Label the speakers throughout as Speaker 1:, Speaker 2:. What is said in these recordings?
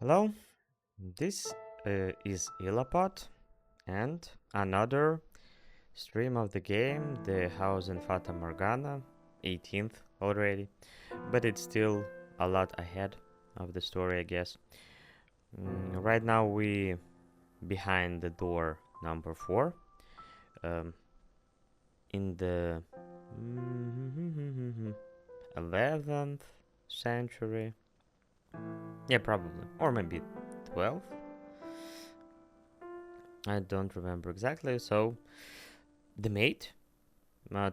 Speaker 1: Hello, this is Ilapod and another stream of the game, the house in Fata Morgana, 18th already, but it's still a lot ahead of the story, I guess. Right now we behind the door number 4, um, in the 11th century, yeah, probably, or maybe 12th. I don't remember exactly. So the mate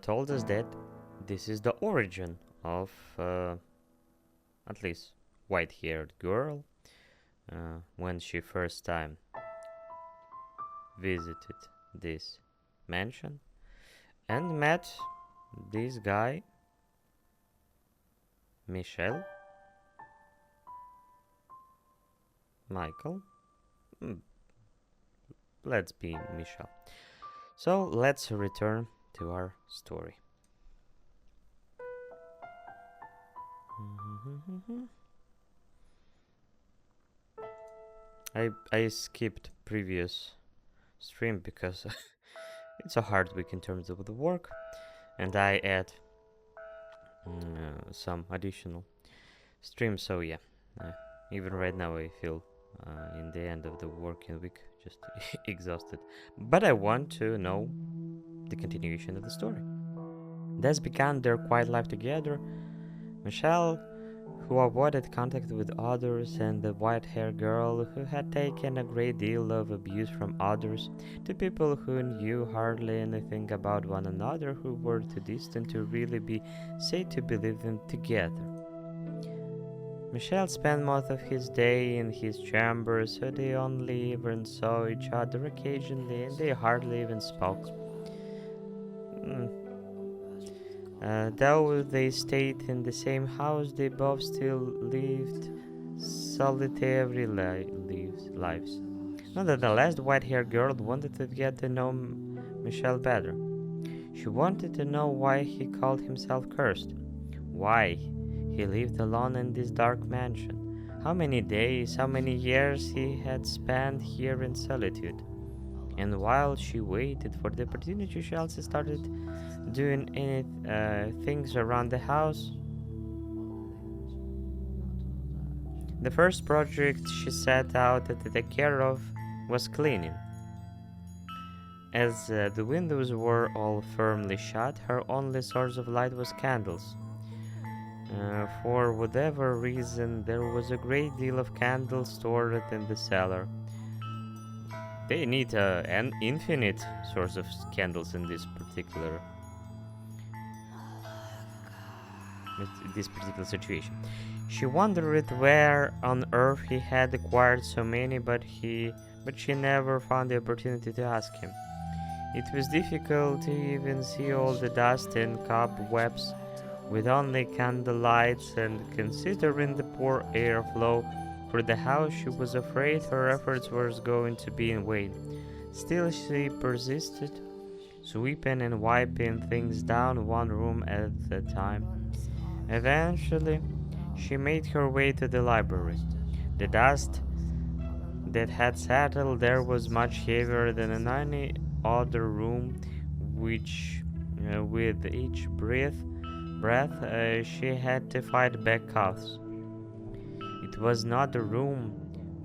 Speaker 1: told us that this is the origin of at least white-haired girl when she first time visited this mansion and met this guy Michel Michael. Mm, let's be Michel. So let's return to our story. I skipped previous stream because it's a hard week in terms of the work, and I add some additional streams. So yeah, uh, even right now I feel in the end of the working week just exhausted. But I want to know the continuation of the story. Thus began their quiet life together. Michelle, who avoided contact with others, and the white-haired girl who had taken a great deal of abuse from others, to people who knew hardly anything about one another, who were too distant to really be said to believe them together. Michel spent most of his day in his chamber, so they only even saw each other occasionally, and they hardly even spoke. Mm, though they stayed in the same house, they both still lived solitary lives. Nonetheless, the white-haired girl wanted to get to know Michel better. She wanted to know why he called himself cursed, why he lived alone in this dark mansion, how many days, how many years he had spent here in solitude. And while she waited for the opportunity, she also started doing any things around the house. The first project she set out to take care of was cleaning. As the windows were all firmly shut, her only source of light was candles. For whatever reason, there was a great deal of candles stored in the cellar. They need an infinite source of candles in this particular situation. She wondered where on earth he had acquired so many, but she never found the opportunity to ask him. It was difficult to even see all the dust and cobwebs with only candlelights, and considering the poor airflow for the house, she was afraid her efforts were going to be in vain. Still, she persisted, sweeping and wiping things down one room at a time. Eventually, she made her way to the library. The dust that had settled there was much heavier than in any other room, which, with each breath, she had to fight back coughs. It was not a room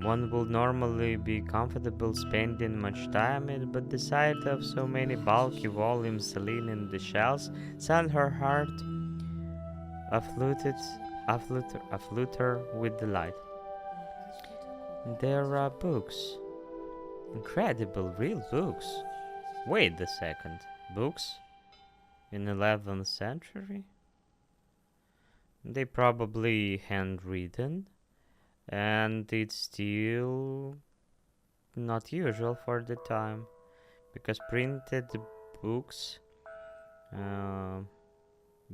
Speaker 1: one would normally be comfortable spending much time in, but the sight of so many bulky volumes leaning the shelves sent her heart a flutter with delight. There are books. Incredible, real books. Wait a second. Books? In 11th century? They probably handwritten, and it's still not usual for the time, because printed books uh,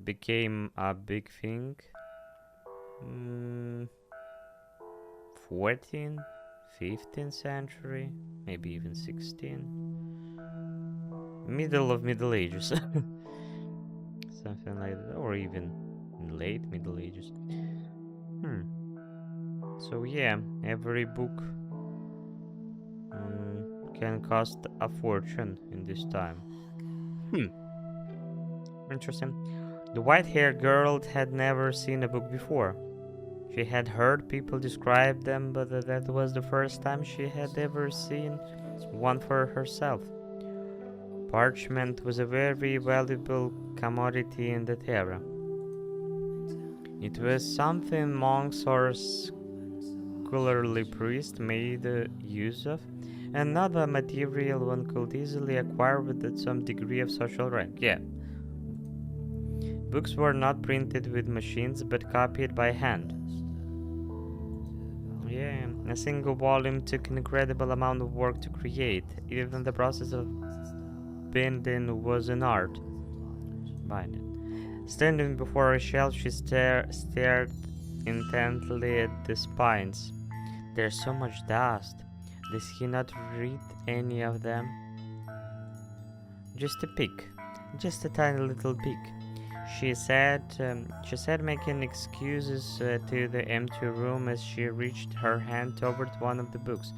Speaker 1: became a big thing 14th, 15th century, maybe even 16th, middle of Middle Ages. Something like that, or even late Middle Ages. So yeah, every book can cost a fortune in this time. Hmm, interesting. The white-haired girl had never seen a book before. She had heard people describe them, but that was the first time she had ever seen one for herself. Parchment was a very valuable commodity in that era. It was something monks or scholarly priests made use of, and not a material one could easily acquire with some degree of social rank. Yeah, books were not printed with machines but copied by hand. Yeah, a single volume took an incredible amount of work to create. Even the process of binding was an art. Binding. Standing before a shelf, she stared intently at the spines. There's so much dust. Does he not read any of them? Just a peek. Just a tiny little peek. She said, making excuses to the empty room as she reached her hand toward one of the books.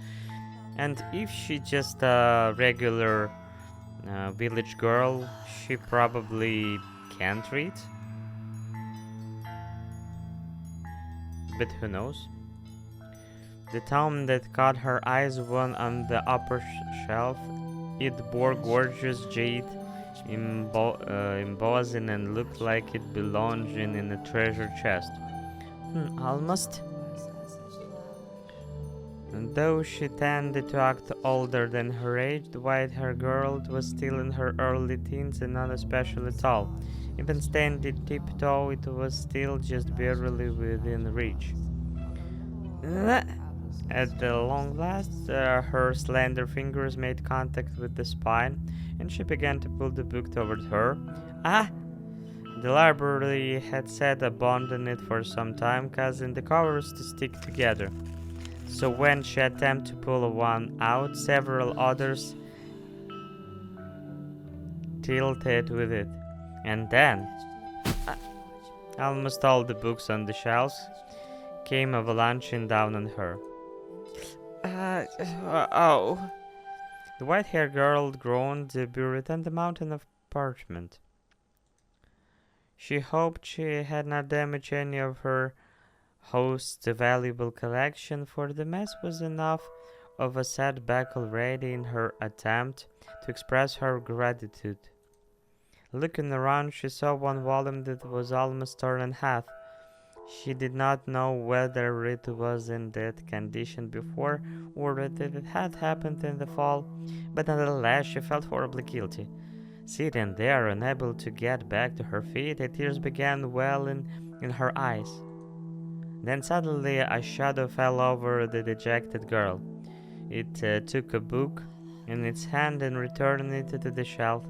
Speaker 1: And if she just a regular village girl, she probably can't read. But who knows? The tome that caught her eyes was on the upper shelf. It bore gorgeous jade embossing and looked like it belonged in a treasure chest. Almost. And though she tended to act older than her age, the white-haired girl was still in her early teens and not especially tall. Even standing tiptoe, it was still just barely within reach. At the long last, her slender fingers made contact with the spine, and she began to pull the book toward her. Ah! The library had said abandon it for some time, causing the covers to stick together. So when she attempted to pull one out, several others tilted with it. And then, almost all the books on the shelves came avalanching down on her. Oh. The white-haired girl groaned, buried on the mountain of parchment. She hoped she had not damaged any of her host's valuable collection, for the mess was enough of a setback already in her attempt to express her gratitude. Looking around, she saw one volume that was almost torn in half. She did not know whether it was in that condition before or that it had happened in the fall, but nonetheless she felt horribly guilty. Sitting there, unable to get back to her feet, the tears began welling in her eyes. Then suddenly a shadow fell over the dejected girl. It took a book in its hand and returned it to the shelf.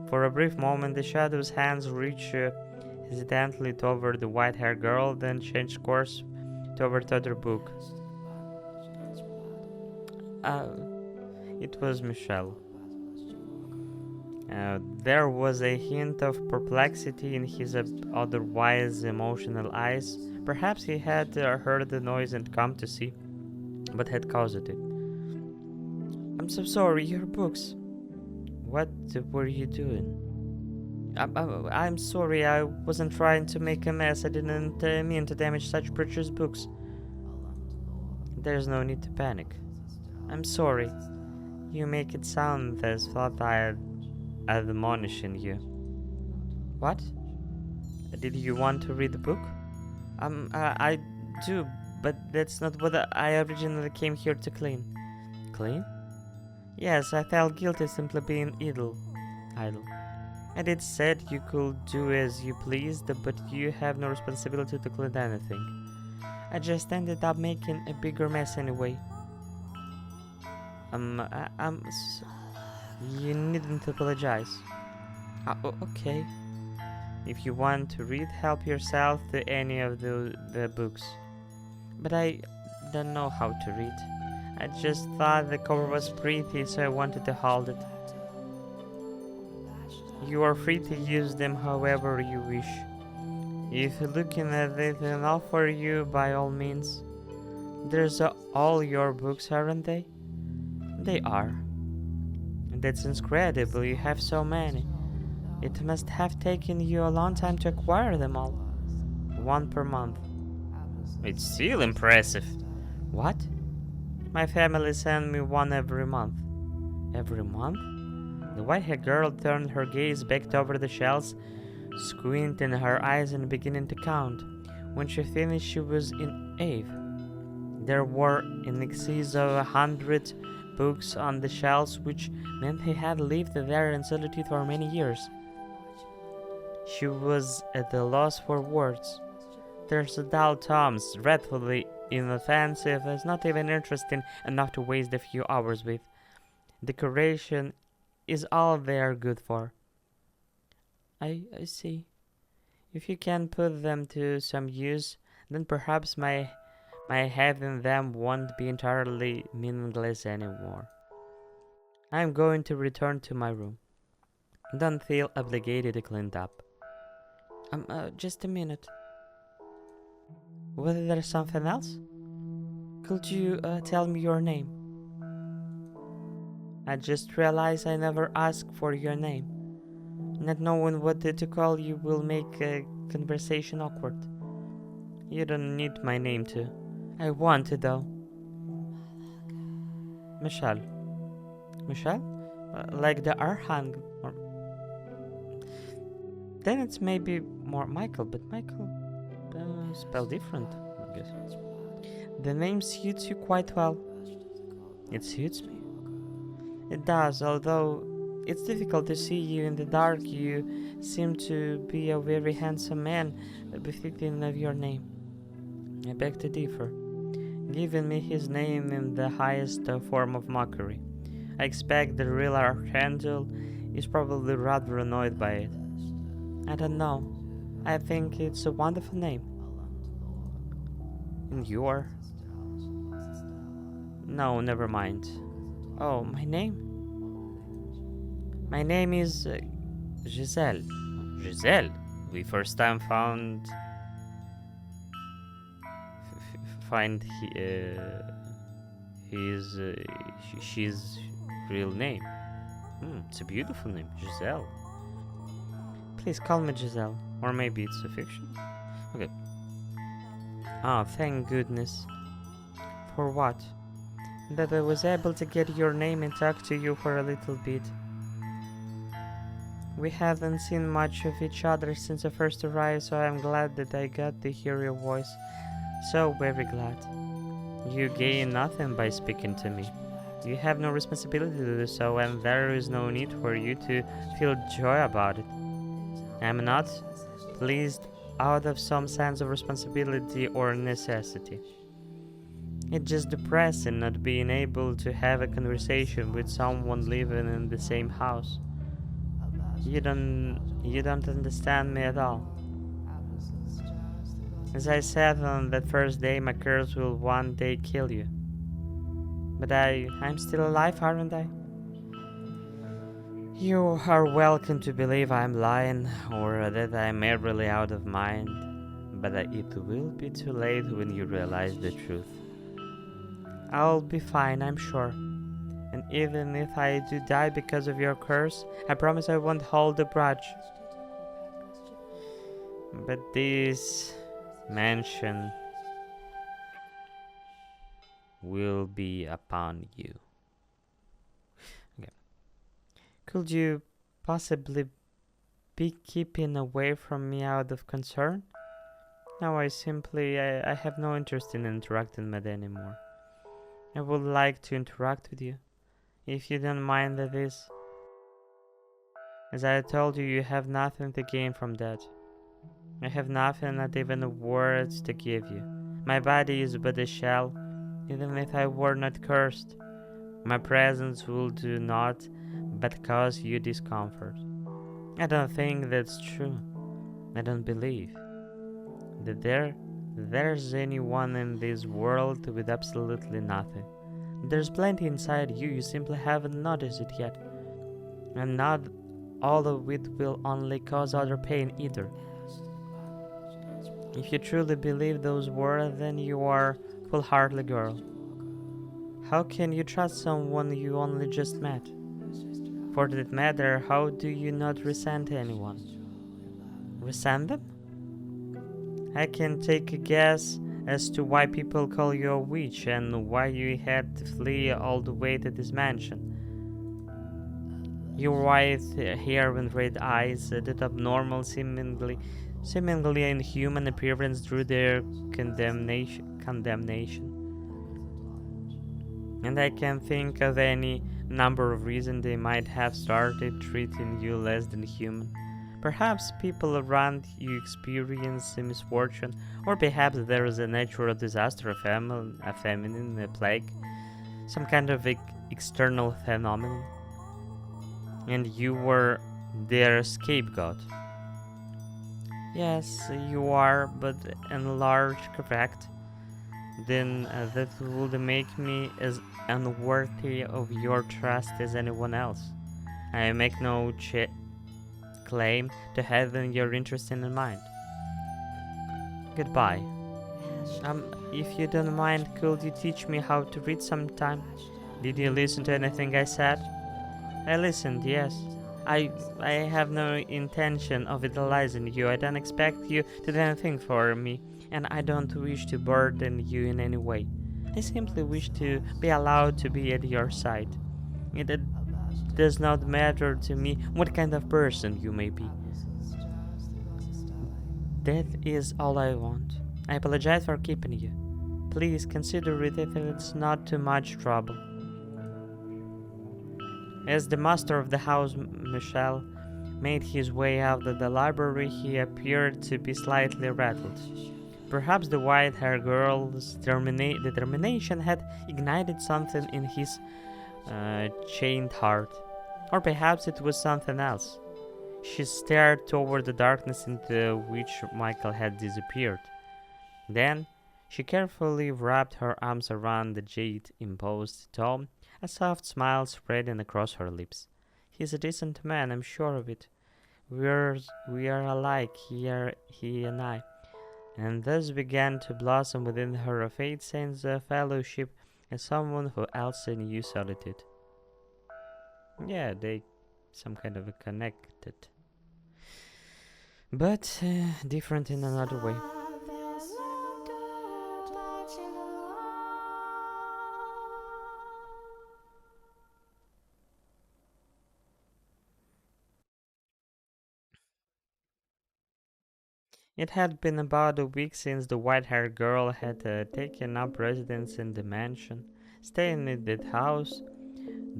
Speaker 1: For a brief moment, the shadow's hands reached hesitantly toward the white-haired girl, then changed course toward the other book. It was Michelle. There was a hint of perplexity in his otherwise emotional eyes. Perhaps he had heard the noise and come to see what had caused it. I'm so sorry, your books. What were you doing? I'm sorry, I wasn't trying to make a mess. I didn't mean to damage such precious books. There's no need to panic. I'm sorry. You make it sound as thought I admonishing you. What? Did you want to read the book? I do, but that's not what I originally came here to clean. Clean? Yes, I felt guilty simply being idle. And it said you could do as you pleased, but you have no responsibility to clean anything. I just ended up making a bigger mess anyway. You needn't apologize. Okay. If you want to read, help yourself to any of the books. But I don't know how to read. I just thought the cover was pretty, so I wanted to hold it. You are free to use them however you wish. If looking at it enough for you, by all means. There's all your books, aren't they? They are. That's incredible, you have so many. It must have taken you a long time to acquire them all. One per month. It's still impressive. What? My family sent me one every month. Every month? The white-haired girl turned her gaze back over the shelves, squinting her eyes and beginning to count. When she finished, she was in awe. There were in excess of 100 books on the shelves, which meant he had lived there in solitude for many years. She was at a loss for words. There's a dull tomes, dreadfully inoffensive, is not even interesting enough to waste a few hours with. Decoration is all they are good for. I see. If you can put them to some use, then perhaps my having them won't be entirely meaningless anymore. I'm going to return to my room. Don't feel obligated to clean up. Just a minute. Was there something else? Could you tell me your name? I just realized I never asked for your name. Not knowing what to call you will make a conversation awkward. You don't need my name to. I want to though. Michelle. Michelle? Like the Arhang. Or... Then it's maybe more Michael, but Michael spelled different, I guess. The name suits you quite well. It suits me. It does, although it's difficult to see you in the dark. You seem to be a very handsome man, befitting of your name. I beg to differ. Giving me his name in the highest form of mockery. I expect the real Archangel is probably rather annoyed by it. I don't know. I think it's a wonderful name. And you are? No, never mind. Oh, my name? My name is Giselle. Giselle? We first time find she's real name. It's a beautiful name, Giselle. Please call me Giselle, or maybe it's a fiction. Okay. Ah, thank goodness. For what? That I was able to get your name and talk to you for a little bit. We haven't seen much of each other since I first arrived, so I'm glad that I got to hear your voice. So very glad. You gain nothing by speaking to me. You have no responsibility to do so, and there is no need for you to feel joy about it. I'm not pleased out of some sense of responsibility or necessity. It's just depressing not being able to have a conversation with someone living in the same house. You don't understand me at all. As I said on that first day, my curse will one day kill you. But I'm still alive, aren't I? You are welcome to believe I'm lying or that I'm merely out of mind, but it will be too late when you realize the truth. I'll be fine, I'm sure. And even if I do die because of your curse, I promise I won't hold a grudge. But this mansion will be upon you. Okay. Could you possibly be keeping away from me out of concern? No, I have no interest in interacting with anymore. I would like to interact with you, if you don't mind that is. As I told you, you have nothing to gain from that. I have nothing, not even words to give you. My body is but a shell, even if I were not cursed. My presence will do naught but cause you discomfort. I don't think that's true. I don't believe that there's anyone in this world with absolutely nothing. There's plenty inside you simply haven't noticed it yet. And not all of it will only cause other pain either. If you truly believe those words, then you are foolhardy girl. How can you trust someone you only just met? For that matter, how do you not resent anyone? Resent them? I can take a guess as to why people call you a witch and why you had to flee all the way to this mansion. Your white hair and red eyes, that abnormal, seemingly inhuman appearance drew their condemnation. And I can think of any number of reasons they might have started treating you less than human. Perhaps people around you experience a misfortune, or perhaps there is a natural disaster, a famine, a plague, some kind of external phenomenon, and you were their scapegoat. Yes, you are, but in large correct. Then that would make me as unworthy of your trust as anyone else. I make no claim to having your interest in mind. Goodbye. If you don't mind, could you teach me how to read sometime? Did you listen to anything I said? I listened, yes. I have no intention of idolizing you. I don't expect you to do anything for me, and I don't wish to burden you in any way. I simply wish to be allowed to be at your side. It does not matter to me what kind of person you may be. That is all I want. I apologize for keeping you. Please consider it if it's not too much trouble. As the master of the house, Michel, made his way out of the library, he appeared to be slightly rattled. Perhaps the white-haired girl's determination had ignited something in his chained heart. Or perhaps it was something else. She stared toward the darkness into which Michael had disappeared. Then she carefully wrapped her arms around the jade-imposed Tom, a soft smile spreading across her lips. He's a decent man, I'm sure of it. We are alike, he and I. And thus began to blossom within her a faint sense of fellowship as someone who also knew solitude. Yeah, they some kind of a connected. But different in another way. It had been about a week since the white-haired girl had taken up residence in the mansion. Staying in that house,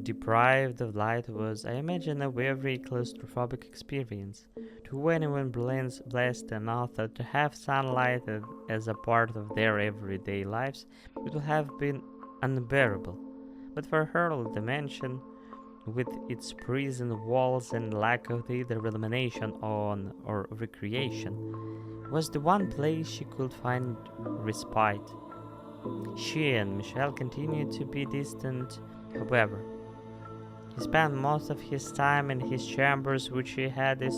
Speaker 1: deprived of light, was, I imagine, a very claustrophobic experience. To anyone blessed enough to have sunlight as a part of their everyday lives, it would have been unbearable. But for her, the mansion, with its prison walls and lack of either illumination or recreation, was the one place she could find respite. She and Michel continued to be distant, however. He spent most of his time in his chambers, which he had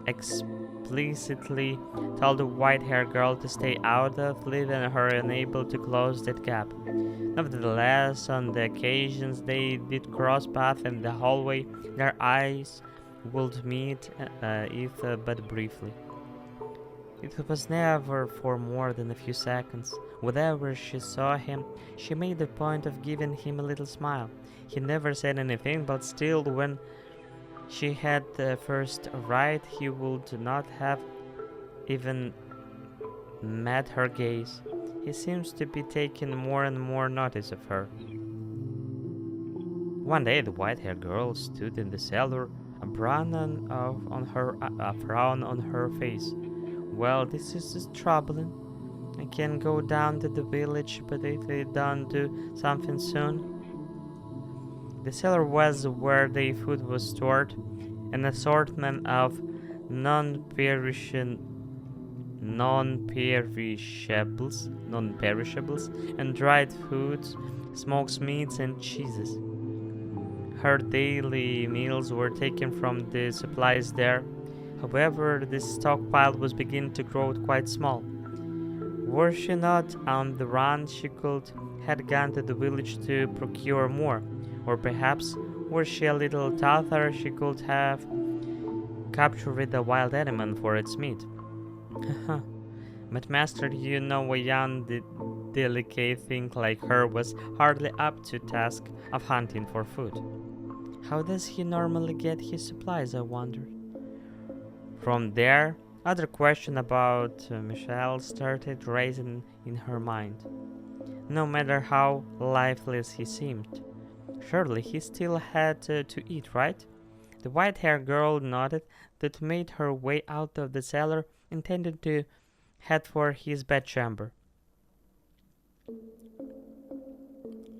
Speaker 1: explicitly told the white-haired girl to stay out of, leaving her unable to close that gap. Nevertheless, on the occasions they did cross paths in the hallway, their eyes would meet, if but briefly. It was never for more than a few seconds. Whenever she saw him, she made a point of giving him a little smile. He never said anything, but still, when she had first arrived, he would not have even met her gaze. He seems to be taking more and more notice of her. One day, the white-haired girl stood in the cellar, a frown on her face. Well, this is troubling. I can go down to the village, but if they don't do something soon. The cellar was where the food was stored, an assortment of non-perishables, and dried foods, smoked meats, and cheeses. Her daily meals were taken from the supplies there. However, this stockpile was beginning to grow quite small. Were she not on the run, she could have gone to the village to procure more. Or perhaps, were she a little tougher, she could have captured a wild animal for its meat. But master, you know a young delicate thing like her was hardly up to task of hunting for food. How does he normally get his supplies, I wondered. From there, other questions about Michelle started raising in her mind. No matter how lifeless he seemed, surely he still had to eat, right? The white-haired girl nodded, that made her way out of the cellar, intending to head for his bedchamber.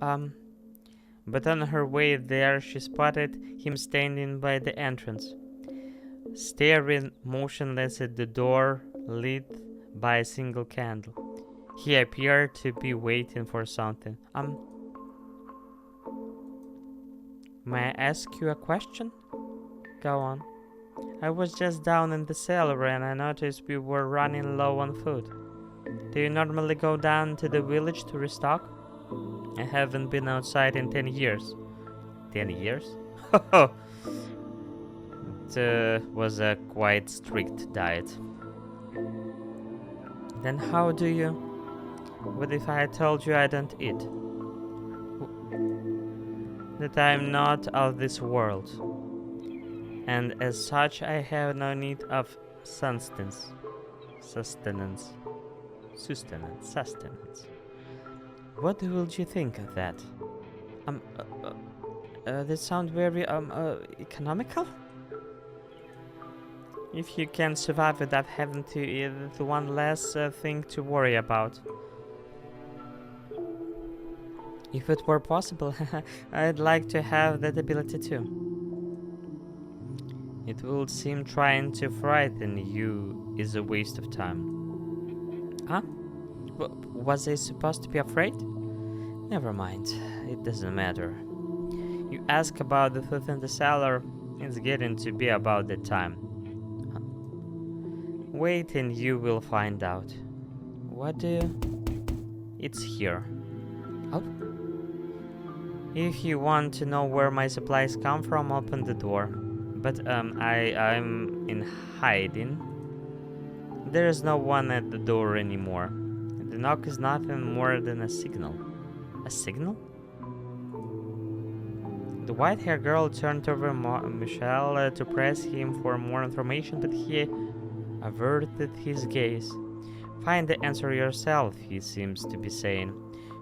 Speaker 1: Um, but on her way there, she spotted him standing by the entrance, staring motionless at the door lit by a single candle. He appeared to be waiting for something. May I ask you a question? Go on. I was just down in the cellar and I noticed we were running low on food. Do you normally go down to the village to restock? I haven't been outside in 10 years. 10 years? It was a quite strict diet. Then how do you? What if I told you I don't eat? That I am not of this world, and as such I have no need of sustenance. Sustenance. What would you think of that? Um, that sounds very economical. If you can survive without having to eat, it's one less thing to worry about. If it were possible, I'd like to have that ability too. It would seem trying to frighten you is a waste of time. Huh? Was I supposed to be afraid? Never mind, it doesn't matter. You ask about the food in the cellar, it's getting to be about that time. Wait and you will find out. What do you... It's here. Oh? If you want to know where my supplies come from, open the door. But I'm in hiding. There is no one at the door anymore. The knock is nothing more than a signal. A signal? The white-haired girl turned over Michelle to press him for more information, but he averted his gaze. Find the answer yourself, he seems to be saying.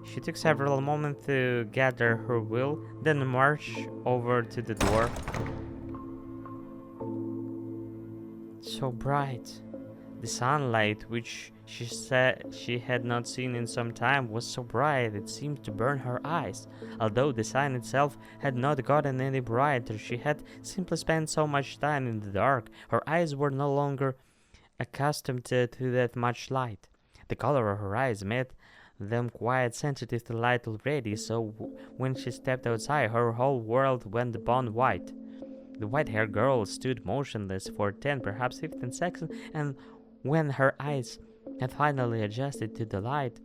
Speaker 1: She took several moments to gather her will, then marched over to the door. So bright. The sunlight, which she said she had not seen in some time, was so bright it seemed to burn her eyes. Although the sun itself had not gotten any brighter, she had simply spent so much time in the dark, her eyes were no longer accustomed to that much light. The color of her eyes made them quite sensitive to light already, so when she stepped outside, her whole world went bone white. The white-haired girl stood motionless for 10, perhaps 15 seconds, and when her eyes had finally adjusted to the light,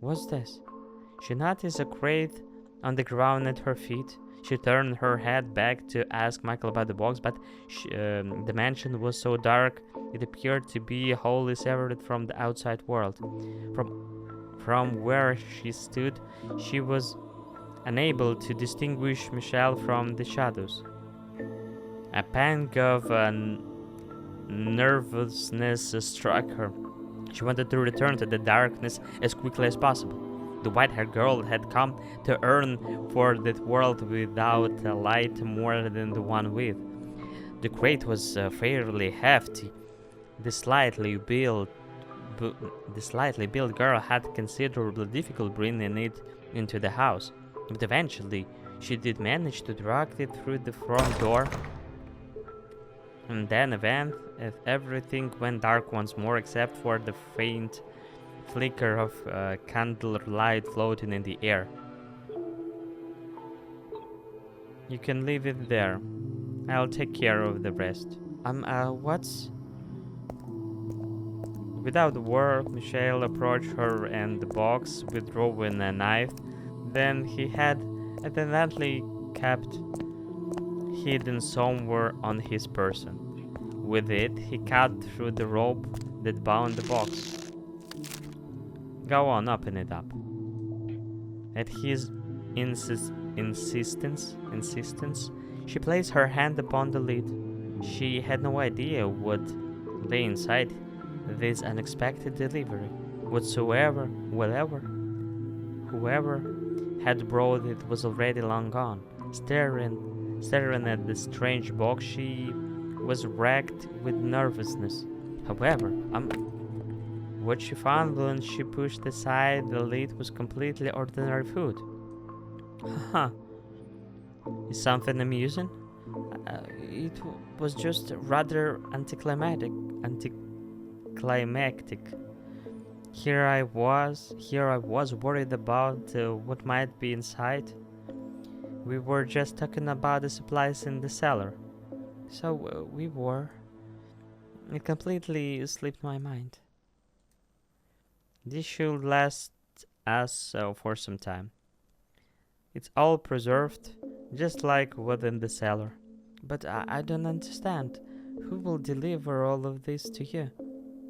Speaker 1: what's this? She noticed a crate on the ground at her feet. She turned her head back to ask Michael about the box, but the mansion was so dark it appeared to be wholly severed from the outside world. From where she stood, she was unable to distinguish Michelle from the shadows. A pang of nervousness struck her. She wanted to return to the darkness as quickly as possible. The white-haired girl had come to earn for that world without a light more than the one with. The crate was fairly hefty. The slightly built girl had considerable difficulty bringing it into the house, but eventually she did manage to drag it through the front door. And then everything went dark once more, except for the faint flicker of candlelight floating in the air. You can leave it there. I'll take care of the rest. Without a word, Michelle approached her and the box, withdrawing a knife. Then he had evidently kept hidden somewhere on his person. With it, he cut through the rope that bound the box. Go on, open it up. At his insistence, she placed her hand upon the lid. She had no idea what lay inside this unexpected delivery. Whoever had brought it was already long gone. Staring at the strange box, she was racked with nervousness. However, what she found when she pushed aside the lid was completely ordinary food. Huh. Is something amusing? It was just rather anticlimactic. Here I was worried about what might be inside. We were just talking about the supplies in the cellar. So we were. It completely slipped my mind. This should last us for some time. It's all preserved, just like what's in the cellar. But I don't understand. Who will deliver all of this to you?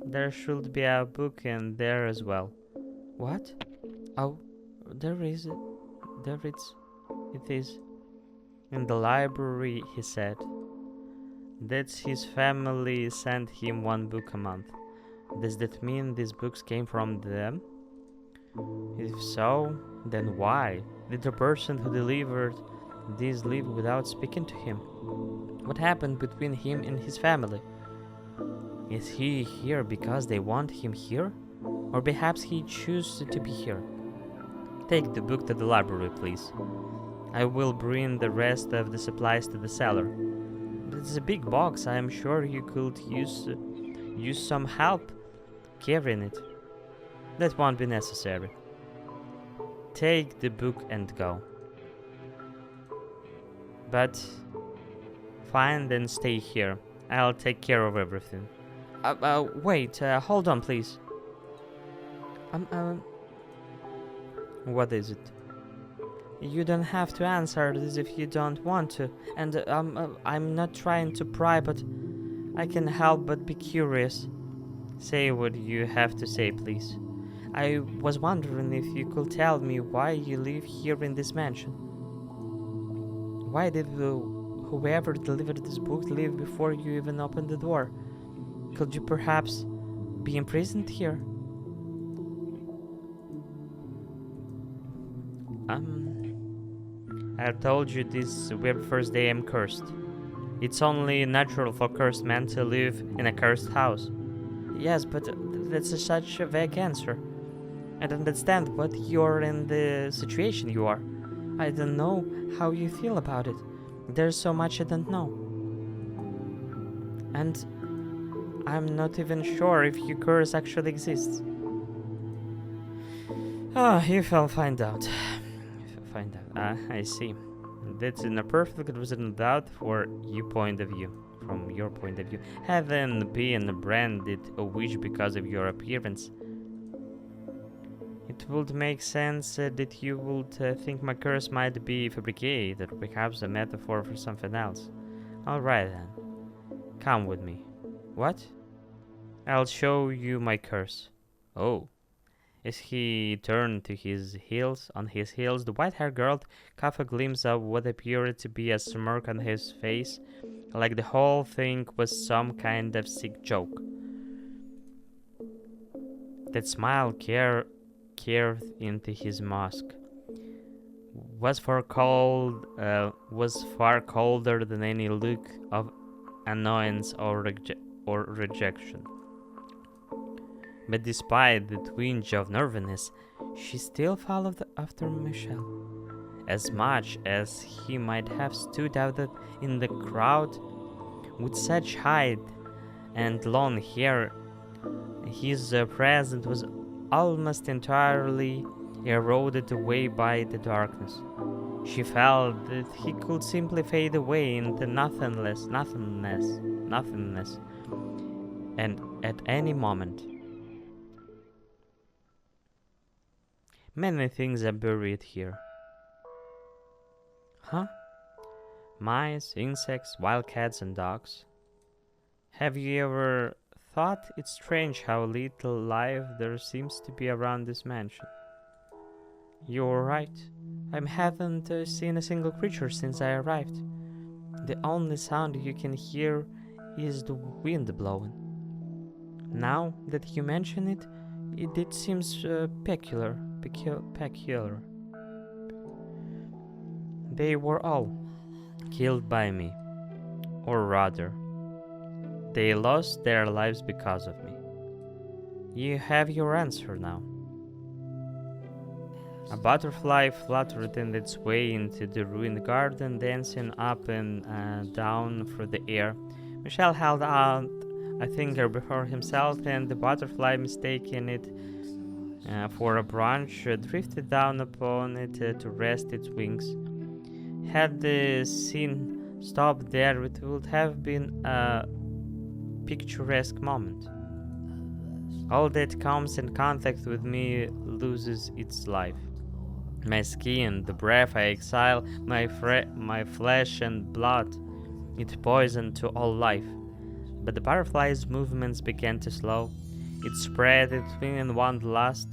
Speaker 1: There should be a book in there as well. What? Oh, there is. It is. In the library, he said. That's his family sent him one book a month. Does that mean these books came from them? If so, then why did the person who delivered these leave without speaking to him? What happened between him and his family? Is he here because they want him here? Or perhaps he chooses to be here? Take the book to the library, please. I will bring the rest of the supplies to the cellar. It's a big box. I am sure you could use some help carrying it. That won't be necessary. Take the book and go. But fine, then stay here. I'll take care of everything. Wait, hold on, please. What is it? You don't have to answer this if you don't want to. And I'm not trying to pry, but I can't help but be curious. Say what you have to say, please. I was wondering if you could tell me why you live here in this mansion. Why did whoever delivered this book leave before you even opened the door? Could you perhaps be imprisoned here? I told you this very first day I'm cursed. It's only natural for cursed men to live in a cursed house. Yes, but that's such a vague answer. I don't understand what you're in the situation you are. I don't know how you feel about it. There's so much I don't know. And I'm not even sure if your curse actually exists. If I'll find out. I see. That's in a perfect reasonable doubt for your point of view. From your point of view, having been branded a witch because of your appearance, it would make sense that you would think my curse might be fabricated, or perhaps a metaphor for something else. Alright then. Come with me. What? I'll show you my curse. Oh. As he turned on his heels, the white-haired girl caught a glimpse of what appeared to be a smirk on his face, like the whole thing was some kind of sick joke. That smile carved into his mask was far colder than any look of annoyance or rejection. But despite the twinge of nervousness, she still followed after Michelle. As much as he might have stood out in the crowd with such height and long hair, his presence was almost entirely eroded away by the darkness. She felt that he could simply fade away into nothingness, and at any moment. Many things are buried here. Huh? Mice, insects, wildcats, and dogs. Have you ever thought it's strange how little life there seems to be around this mansion? You're right. I haven't seen a single creature since I arrived. The only sound you can hear is the wind blowing. Now that you mention it, it seems peculiar. They were all killed by me, or rather, they lost their lives because of me. You have your answer now. A butterfly fluttered in its way into the ruined garden, dancing up and down through the air. Michel held out a finger before himself, and the butterfly, mistaking it for a branch, drifted down upon it to rest its wings. Had the scene stopped there, it would have been a picturesque moment. All that comes in contact with me loses its life. My skin, the breath I exhale, my flesh and blood, it poisoned to all life. But the butterfly's movements began to slow. It spread its wing in one last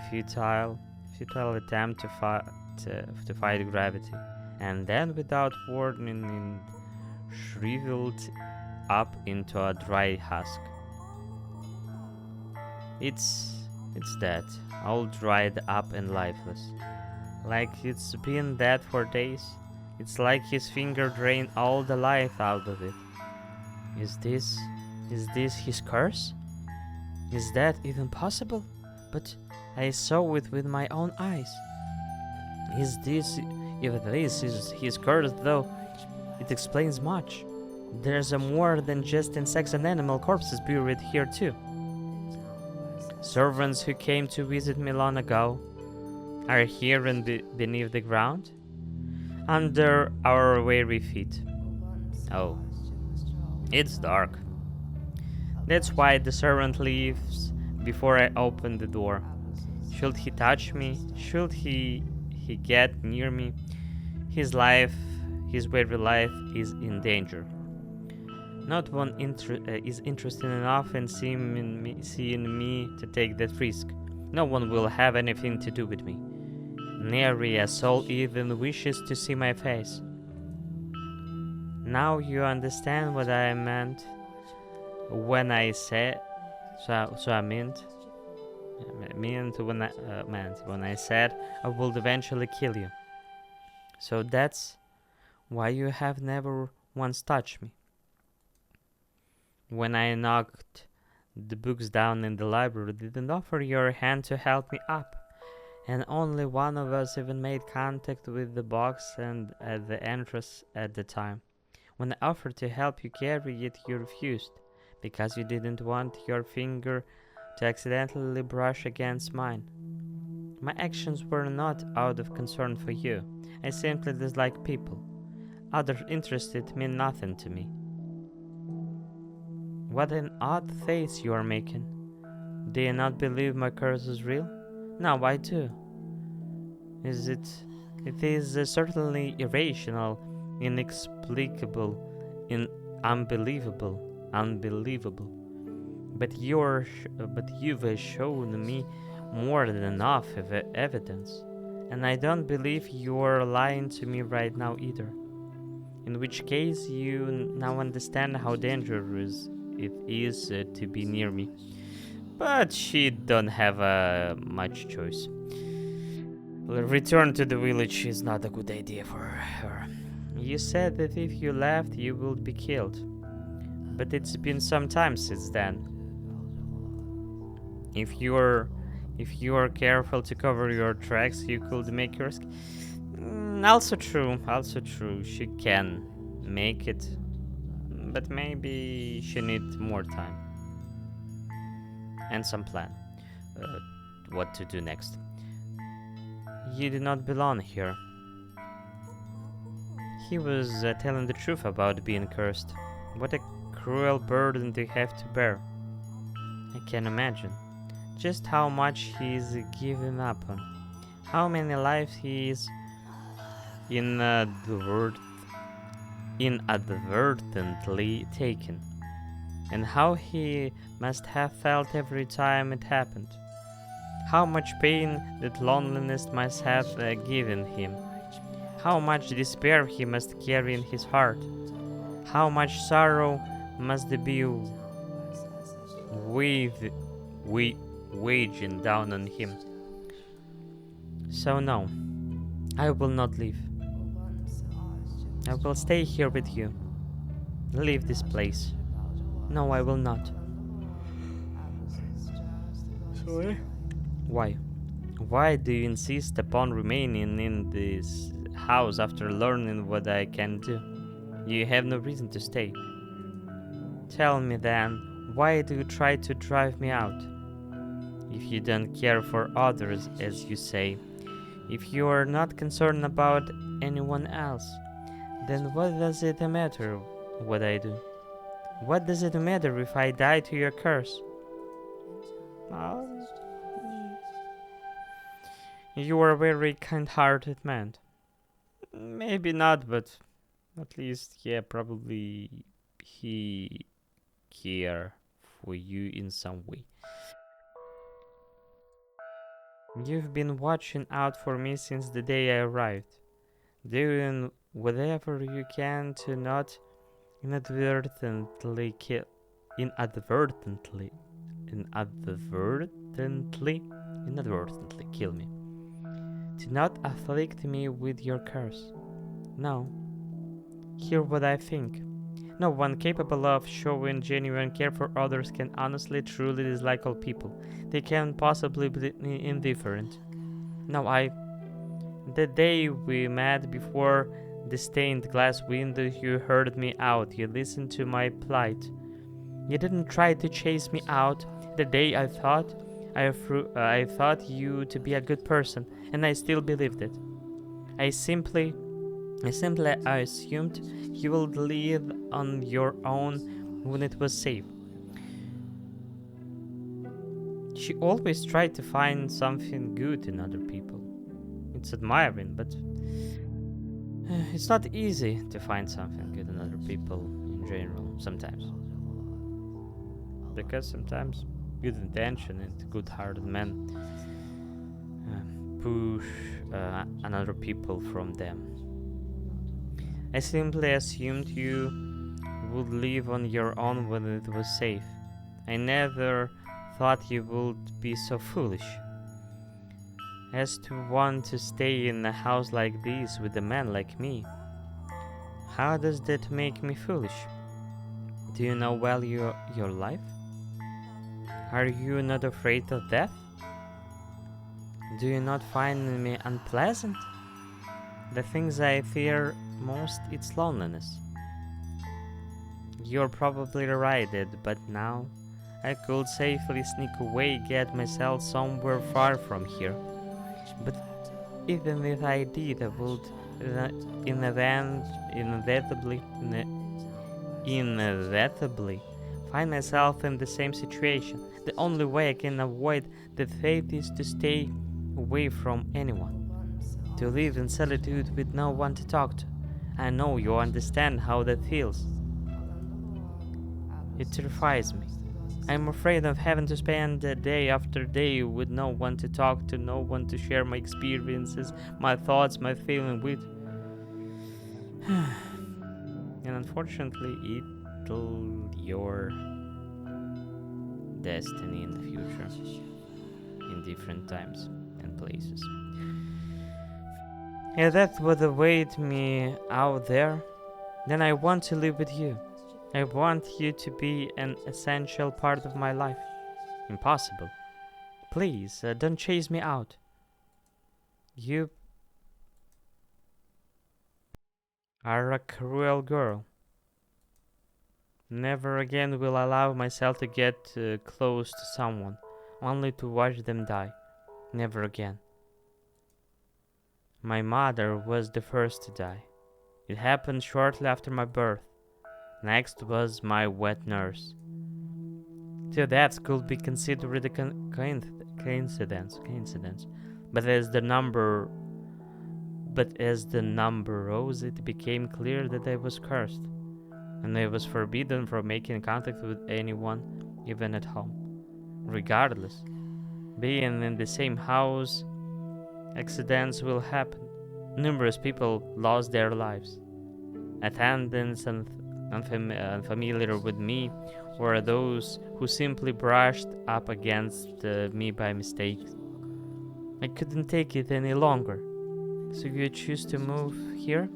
Speaker 1: futile attempt to fight gravity, and then, without warning, it shriveled up into a dry husk. It's dead, all dried up and lifeless. Like it's been dead for days. It's like his finger drained all the life out of it. Is this his curse? Is that even possible? But I saw it with my own eyes. If this is his curse, though, it explains much. There's more than just insects and animal corpses buried here too. Servants who came to visit me long ago are here and beneath the ground, under our weary feet. Oh, it's dark. That's why the servant leaves before I open the door. Should he touch me? Should he get near me? His very life is in danger. Not one is interested enough in seeing me to take that risk. No one will have anything to do with me. Nary a soul even wishes to see my face. Now you understand what I meant when I said. I meant when I said I would eventually kill you. So that's why you have never once touched me. When I knocked the books down in the library, didn't offer your hand to help me up, and only one of us even made contact with the box and at the entrance at the time. When I offered to help you carry it, you refused, because you didn't want your finger to accidentally brush against mine. My actions were not out of concern for you. I simply dislike people. Others interested mean nothing to me. What an odd face you are making. Do you not believe my curse is real? No, I do. It is certainly irrational, inexplicable, unbelievable. But you've shown me more than enough evidence, and I don't believe you're lying to me right now either. In which case, you now understand how dangerous it is to be near me. But she don't have much choice. Return to the village is not a good idea for her. You said that if you left, you would be killed. But it's been some time since then. If you're careful to cover your tracks, you could make your escape. Also true. She can make it, but maybe she needs more time and some plan. What to do next? You do not belong here. He was telling the truth about being cursed. What a cruel burden to have to bear. I can imagine just how much he's given up on. How many lives he is inadvertently taken, and how he must have felt every time it happened. How much pain that loneliness must have given him. How much despair he must carry in his heart. How much sorrow must be wave, wa- waging down on him. So no, I will not leave. I will stay here with you. Leave this place. No, I will not. Sorry? Why? Why do you insist upon remaining in this house after learning what I can do? You have no reason to stay. Tell me then, why do you try to drive me out? If you don't care for others, as you say, if you are not concerned about anyone else, then what does it matter what I do? What does it matter if I die to your curse? Oh, you are a very kind-hearted man. Maybe not, but at least, yeah, probably he care for you in some way. You've been watching out for me since the day I arrived, doing whatever you can to not inadvertently kill, inadvertently, inadvertently, inadvertently kill me, to not afflict me with your curse. No, hear what I think. No one capable of showing genuine care for others can honestly, truly dislike all people. They can't possibly be indifferent. No, the day we met before the stained glass window, you heard me out. You listened to my plight. You didn't try to chase me out. The day I thought you to be a good person, and I still believed it. I simply assumed you would live on your own when it was safe. She always tried to find something good in other people. It's admiring, but it's not easy to find something good in other people in general, sometimes. Because sometimes good intention and good-hearted men push another people from them. I simply assumed you would live on your own when it was safe. I never thought you would be so foolish as to want to stay in a house like this with a man like me. How does that make me foolish? Do you not value your life? Are you not afraid of death? Do you not find me unpleasant? The things I fear most is loneliness. You're probably right, but now I could safely sneak away, get myself somewhere far from here. But even if I did, I would inevitably find myself in the same situation. The only way I can avoid that fate is to stay away from anyone, to live in solitude with no one to talk to. I know you understand how that feels. It terrifies me. I'm afraid of having to spend day after day with no one to talk to, no one to share my experiences, my thoughts, my feelings with. And unfortunately, it'll your destiny in the future, in different times and places. If that's what awaits me out there, then I want to live with you. I want you to be an essential part of my life. Impossible. Please, don't chase me out. You are a cruel girl. Never again will I allow myself to get close to someone, only to watch them die. Never again. My mother was the first to die. It happened shortly after my birth. Next was my wet nurse. Two deaths could be considered a coincidence, But as the number rose, it became clear that I was cursed, and I was forbidden from making contact with anyone, even at home. Regardless, being in the same house, accidents will happen. Numerous people lost their lives. Attendants and unfamiliar with me were those who simply brushed up against me by mistake. I couldn't take it any longer. So you choose to move here?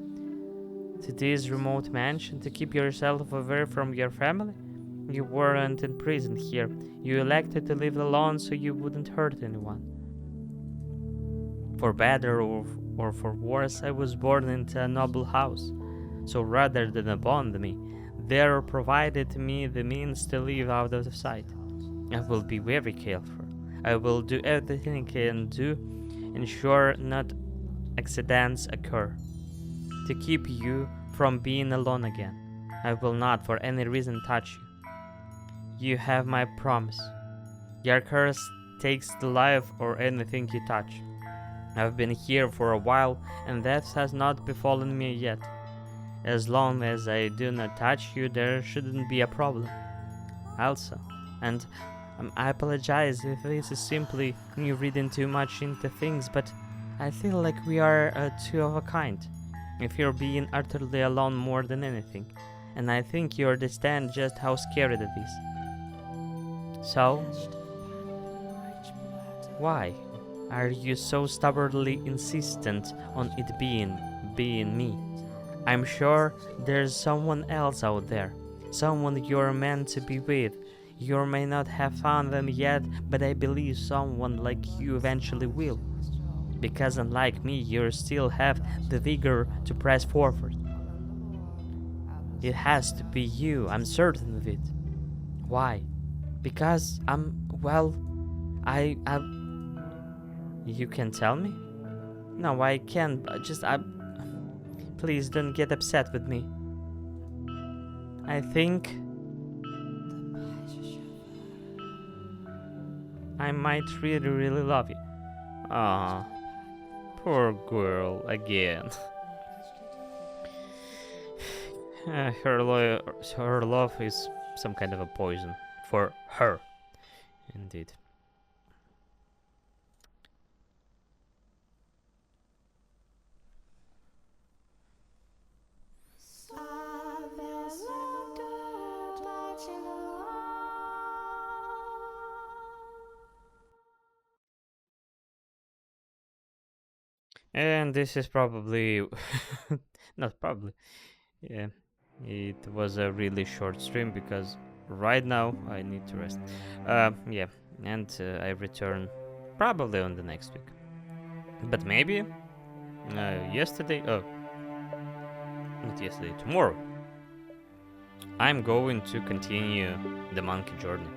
Speaker 1: To this remote mansion to keep yourself away from your family? You weren't imprisoned here. You elected to live alone so you wouldn't hurt anyone. For better or for worse, I was born into a noble house. So rather than abandon me, there provided me the means to live out of sight. I will be very careful. I will do everything I can do, ensure not accidents occur, to keep you from being alone again. I will not for any reason touch you. You have my promise. Your curse takes the life or anything you touch. I've been here for a while, and death has not befallen me yet. As long as I do not touch you, there shouldn't be a problem. Also, and I apologize if this is simply me reading too much into things, but I feel like we are two of a kind. I fear being utterly alone more than anything, and I think you understand just how scary that is. So, why are you so stubbornly insistent on it being me? I'm sure there's someone else out there, someone you're meant to be with. You may not have found them yet, but I believe someone like you eventually will. Because unlike me, you still have the vigor to press forward. It has to be you, I'm certain of it. Why? Because You can tell me? No, I can't, please don't get upset with me. I think I might really, really love you. Ah, poor girl again. Her love is some kind of a poison for her. Indeed. And this is probably not probably. Yeah, it was a really short stream because right now I need to rest. Yeah, and I return probably on the next week. But maybe yesterday. Oh, not yesterday. Tomorrow. I'm going to continue the monkey journey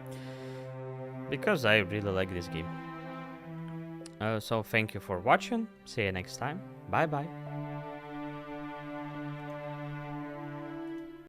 Speaker 1: because I really like this game. So thank you for watching. See you next time. Bye bye.